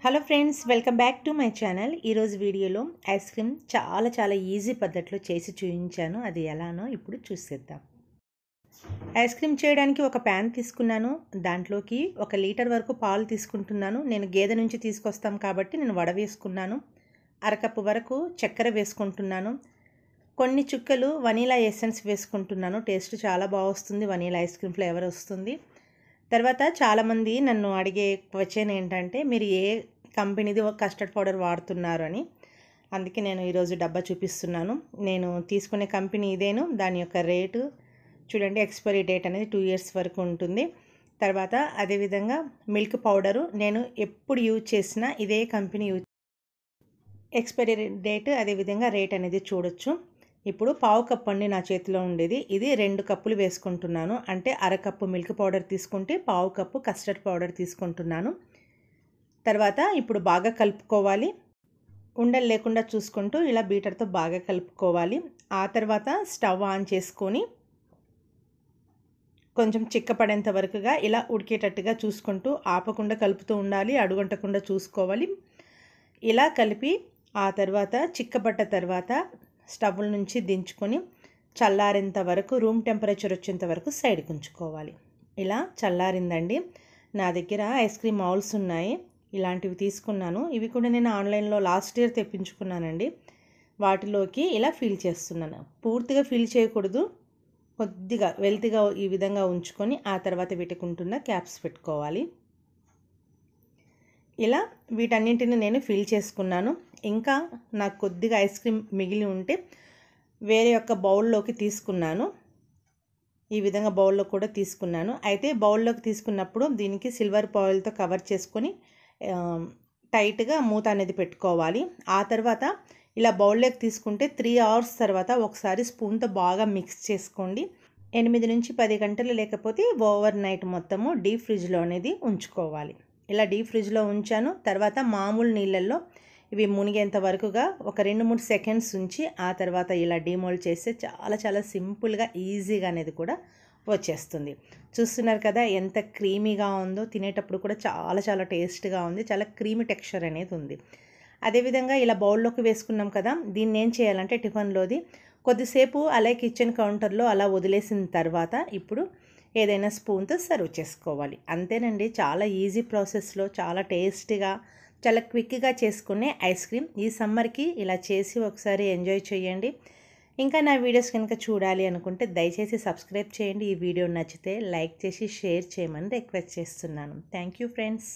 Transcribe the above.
Hello friends, welcome back to my channel. ఈరోజు వీడియోలో ice cream చాలా ఈజీ పద్ధతిలో చేసి చూపించాను. అది ఎలానో ఇప్పుడు చూసేద్దాం. ఐస్ క్రీమ్ చేయడానికి ఒక ప్యాన్ తీసుకున్నాను. దాంట్లోకి 1 లీటర్ వరకు పాలు తీసుకుంటున్నాను. నేను గేదె నుంచి తీసుకొస్తాం కాబట్టి నేను వడవేసుకున్నాను. అరకప్పు వరకు చక్కెర వేసుకుంటున్నాను. కొన్ని చుక్కలు వనీలా ఎసెన్స్ వేసుకుంటున్నాను. టేస్ట్ చాలా బాగా వస్తుంది. వనీలా ఐస్ క్రీమ్ ఫ్లేవర్ వస్తుంది. తర్వాత చాలామంది నన్ను అడిగే క్వశ్చన్ ఏంటంటే, మీరు ఏ కంపెనీది కస్టర్డ్ పౌడర్ వాడుతున్నారు అని. అందుకే నేను ఈరోజు డబ్బా చూపిస్తున్నాను. నేను తీసుకునే కంపెనీ ఇదేను. దాని యొక్క రేటు చూడండి, ఎక్స్పైరీ డేట్ అనేది 2 ఇయర్స్ వరకు ఉంటుంది. తర్వాత అదేవిధంగా మిల్క్ పౌడరు నేను ఎప్పుడు యూజ్ చేసినా ఇదే కంపెనీ ఎక్స్పైరీ డేట్ అదేవిధంగా రేట్ అనేది చూడొచ్చు. ఇప్పుడు పావు కప్పు అండి నా చేతిలో ఉండేది. ఇది 2 కప్పులు వేసుకుంటున్నాను. అంటే అరకప్పు మిల్క్ పౌడర్ తీసుకుంటే పావు కప్పు కస్టర్డ్ పౌడర్ తీసుకుంటున్నాను. తర్వాత ఇప్పుడు బాగా కలుపుకోవాలి. ఉండలు లేకుండా చూసుకుంటూ ఇలా బీటర్తో బాగా కలుపుకోవాలి. ఆ తర్వాత స్టవ్ ఆన్ చేసుకొని కొంచెం చిక్కపడేంత వరకుగా ఇలా ఉడికేటట్టుగా చూసుకుంటూ ఆపకుండా కలుపుతూ ఉండాలి. అడుగంటకుండా చూసుకోవాలి. ఇలా కలిపి ఆ తర్వాత చిక్కబట్ట తర్వాత స్టవ్ నుంచి దించుకొని చల్లారేంత వరకు, రూమ్ టెంపరేచర్ వచ్చేంత వరకు సైడ్కి ఉంచుకోవాలి. ఇలా చల్లారిందండి. నా దగ్గర ఐస్ క్రీమ్ మౌల్స్ ఉన్నాయి. ఇలాంటివి తీసుకున్నాను. ఇవి కూడా నేను ఆన్లైన్లో లాస్ట్ ఇయర్ తెప్పించుకున్నానండి. వాటిలోకి ఇలా ఫిల్ చేస్తున్నాను. పూర్తిగా ఫిల్ చేయకూడదు. కొద్దిగా వెల్తిగా ఈ విధంగా ఉంచుకొని ఆ తర్వాత వీటికుంటున్న క్యాప్స్ పెట్టుకోవాలి. ఇలా వీటన్నింటిని నేను ఫిల్ చేసుకున్నాను. ఇంకా నాకు కొద్దిగా ఐస్ క్రీమ్ మిగిలి ఉంటే వేరే యొక్క బౌల్లోకి తీసుకున్నాను. ఈ విధంగా బౌల్లో కూడా తీసుకున్నాను. అయితే బౌల్లోకి తీసుకున్నప్పుడు దీనికి సిల్వర్ ఫాయిల్తో కవర్ చేసుకొని టైట్గా మూత అనేది పెట్టుకోవాలి. ఆ తర్వాత ఇలా బౌల్లోకి తీసుకుంటే 3 అవర్స్ తర్వాత ఒకసారి స్పూన్తో బాగా మిక్స్ చేసుకోండి. 8 నుంచి 10 గంటలు లేకపోతే ఓవర్ నైట్ మొత్తము డీప్ ఫ్రిడ్జ్లో అనేది ఉంచుకోవాలి. ఇలా డీప్ ఫ్రిడ్జ్లో ఉంచాను. తర్వాత మామూలు నీళ్ళల్లో ఇవి మునిగేంత వరకుగా ఒక 2-3 సెకండ్స్ ఉంచి ఆ తర్వాత ఇలా డీమోల్డ్ చేస్తే చాలా సింపుల్గా ఈజీగా అనేది కూడా వచ్చేస్తుంది. చూస్తున్నారు కదా ఎంత క్రీమీగా ఉందో. తినేటప్పుడు కూడా చాలా టేస్ట్గా ఉంది. చాలా క్రీమీ టెక్స్చర్ అనేది ఉంది. అదేవిధంగా ఇలా బౌల్లోకి వేసుకున్నాం కదా, దీన్ని ఏం చేయాలంటే టిఫిన్లోది కొద్దిసేపు అలా కిచెన్ కౌంటర్లో అలా వదిలేసిన తర్వాత ఇప్పుడు ఏదైనా స్పూన్తో సర్వ్ చేసుకోవాలి. అంతేనండి. చాలా ఈజీ ప్రాసెస్లో చాలా టేస్టీగా చాలా క్విక్గా చేసుకునే ఐస్ క్రీమ్. ఈ సమ్మర్కి ఇలా చేసి ఒకసారి ఎంజాయ్ చేయండి. ఇంకా నా వీడియోస్ కనుక చూడాలి అనుకుంటే దయచేసి సబ్స్క్రైబ్ చేయండి. ఈ వీడియో నచ్చితే లైక్ చేసి షేర్ చేయమని రిక్వెస్ట్ చేస్తున్నాను. Thank you friends.